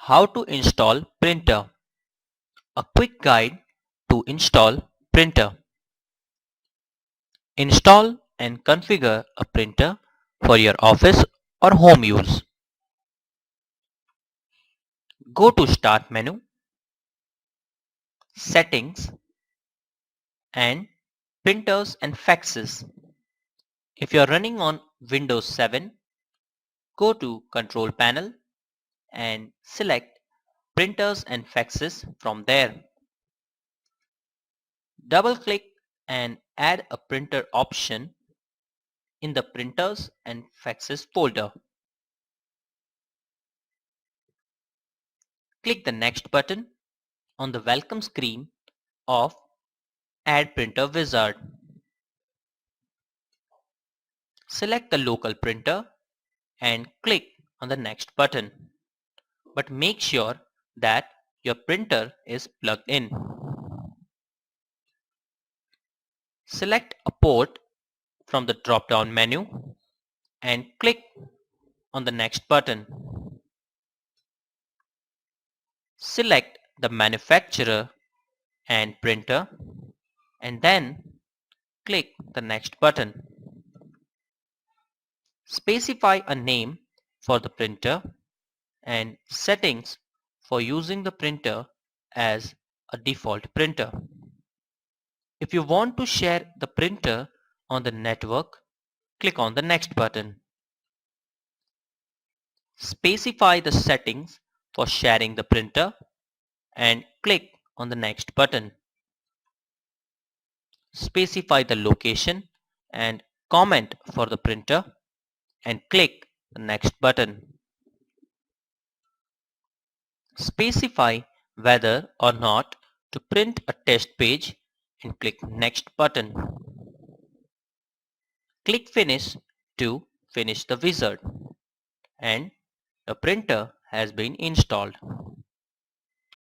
How to install printer. A quick guide to install printer. Install and configure a printer for your office or home use. Go to Start menu, Settings and Printers and Faxes. If you are running on Windows 7, go to Control Panel and select Printers and Faxes from there. Double-click and add a printer option in the Printers and Faxes folder. Click the Next button on the welcome screen of Add Printer Wizard. Select the local printer and click on the Next button. But make sure that your printer is plugged in. Select a port from the drop-down menu and click on the Next button. Select the manufacturer and printer and then click the Next button. Specify a name for the printer and settings for using the printer as a default printer. If you want to share the printer on the network, click on the Next button. Specify the settings for sharing the printer and click on the Next button. Specify the location and comment for the printer and click the Next button. Specify whether or not to print a test page and click Next button. Click Finish to finish the wizard and the printer has been installed.